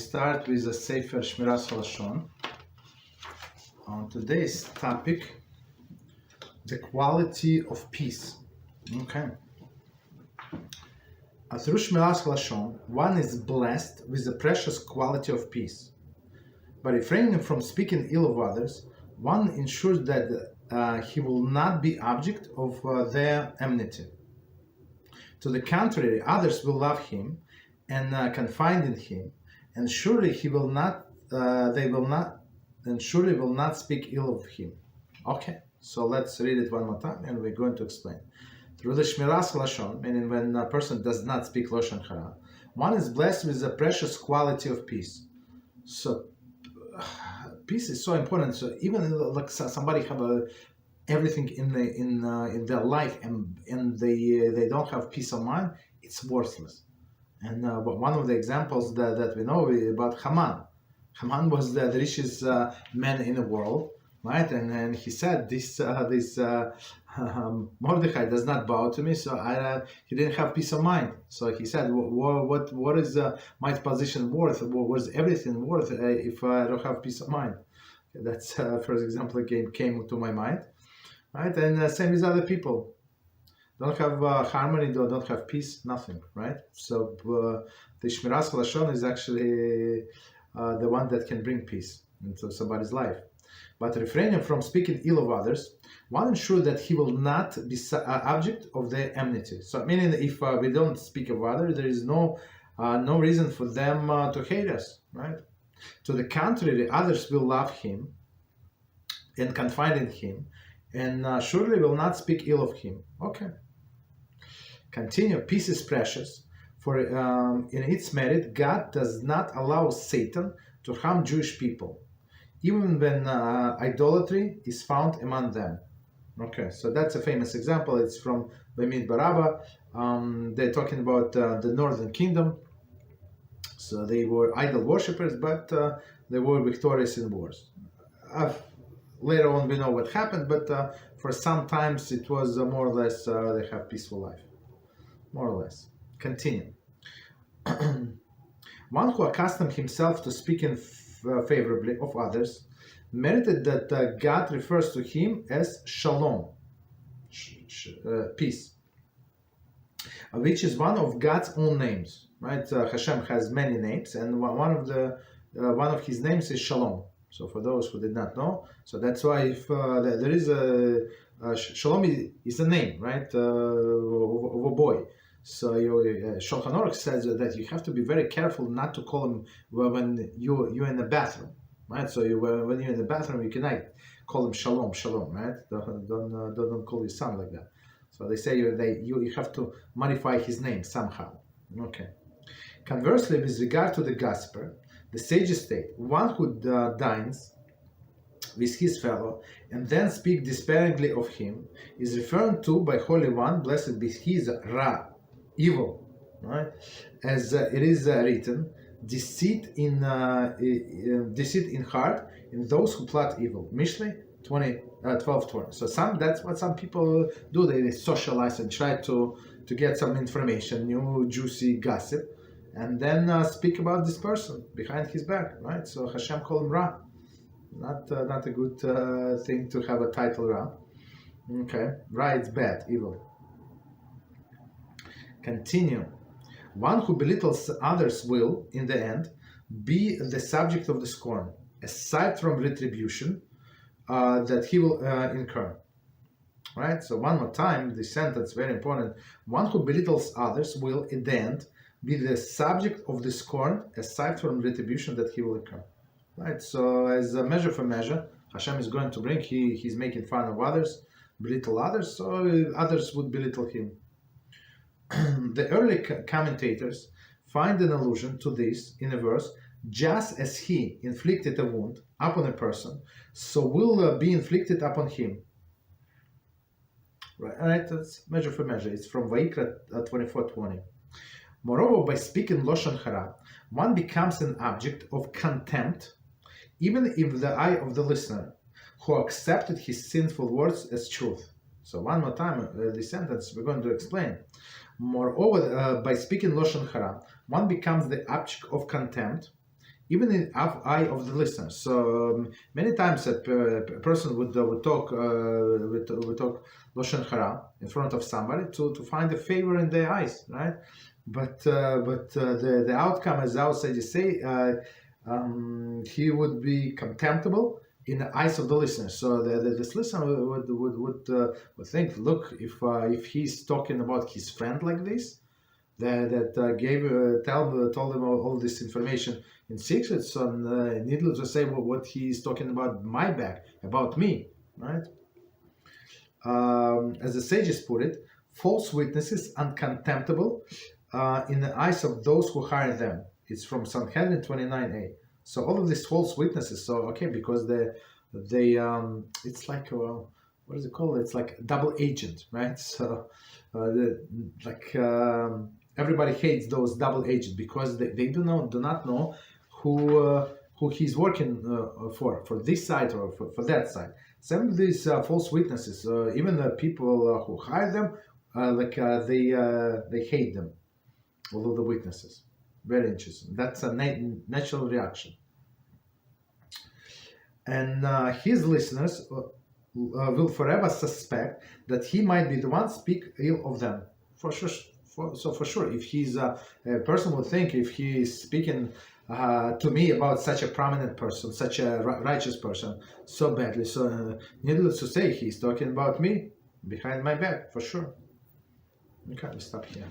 start with the Sefer Shmiras Haloshon. On today's topic, the quality of peace. Okay. Through Shmiras Haloshon, one is blessed with the precious quality of peace. By refraining from speaking ill of others, one ensures that he will not be object of their enmity. To the contrary, others will love him and confide in him, and surely he will not. They will not, and surely will not speak ill of him. Okay, so let's read it one more time, and we're going to explain. Through the Shmiras Haloshon, meaning when a person does not speak Lashon Hara, one is blessed with the precious quality of peace. So, peace is so important. So even like somebody have everything in their life, and they don't have peace of mind, it's worthless. And one of the examples that we know about Haman. Haman was the richest man in the world, right? And he said, this Mordechai does not bow to me, so he didn't have peace of mind. So he said, what is my position worth? What is everything worth if I don't have peace of mind? That's first example came to my mind, right? And same as other people. Don't have harmony, don't have peace, nothing, right? So the Shmiras Haloshon is actually the one that can bring peace into somebody's life. But refraining from speaking ill of others, one ensures that he will not be object of their enmity. So meaning if we don't speak of others, there is no reason for them to hate us, right? To the contrary, others will love him and confide in him, and surely will not speak ill of him. Okay. Continue. Peace is precious, for in its merit, God does not allow Satan to harm Jewish people, even when idolatry is found among them. Okay, so that's a famous example. It's from Bamid Baraba. They're talking about the Northern Kingdom. So they were idol worshippers, but they were victorious in wars. Later on, we know what happened, but for some times it was more or less they have peaceful life. More or less. Continue. One who accustomed himself to speaking favorably of others merited that God refers to him as Shalom, peace, which is one of God's own names. Right? Hashem has many names, and one of his names is Shalom. So for those who did not know, so that's why if there is a Shalom is a name, right, of a boy. So Shulchan Aruch says that you have to be very careful not to call him when you're in the bathroom, right? So when you're in the bathroom, you cannot call him Shalom, Shalom, right? Don't call your son like that. So they say you have to modify his name somehow. Okay. Conversely, with regard to the gossiper, the sages state, one who dines with his fellow and then speak disparagingly of him is referred to by Holy One, blessed be he, is Ra, evil, right? As it is written, deceit in heart in those who plot evil. Mishlei 12:20. So that's what some people do. They socialize and try to get some information, new juicy gossip, and then speak about this person behind his back, right? So Hashem called him Ra. Not a good thing to have a title Ra. Okay, Ra, it's bad, evil. Continue. One who belittles others will, in the end, be the subject of the scorn, aside from retribution that he will incur. Right? So one more time, this sentence, very important. One who belittles others will, in the end, be the subject of the scorn, aside from retribution that he will incur. Right? So as a measure for measure, Hashem is going to bring, he's making fun of others, belittle others, so others would belittle him. The early commentators find an allusion to this in a verse, just as he inflicted a wound upon a person, so will be inflicted upon him. Right, that's measure for measure. It's from Vayikra 24:20. Moreover, by speaking Lashon Hara, one becomes an object of contempt, even if the eye of the listener, who accepted his sinful words as truth. So one more time, this sentence we're going to explain. Moreover, by speaking Lashon Hara, one becomes the object of contempt, even in the eye of the listener. So many times a person would talk Lashon Hara in front of somebody to find a favor in their eyes, right? But the outcome, as our sages say, he would be contemptible in the eyes of the listener. So this listener would think, look, if he's talking about his friend like this, that told him all this information in secret, so needless to say, what he's talking about my back, about me, right? As the sages put it, false witnesses untemptable in the eyes of those who hire them. It's from Sanhedrin 29a. So all of these false witnesses, so okay, because they it's like what is it called? It's like a double agent, right? So everybody hates those double agents because they do not know who he's working for this side or for that side. Some of these false witnesses, even the people who hire them, they hate them, all of the witnesses. Very interesting. That's a natural reaction. And his listeners will forever suspect that he might be the one speak ill of them. For sure. For sure, if he's a person would think, if he is speaking to me about such a prominent person, such a righteous person, so badly, so needless to say, he's talking about me behind my back, for sure. Okay, let's stop here.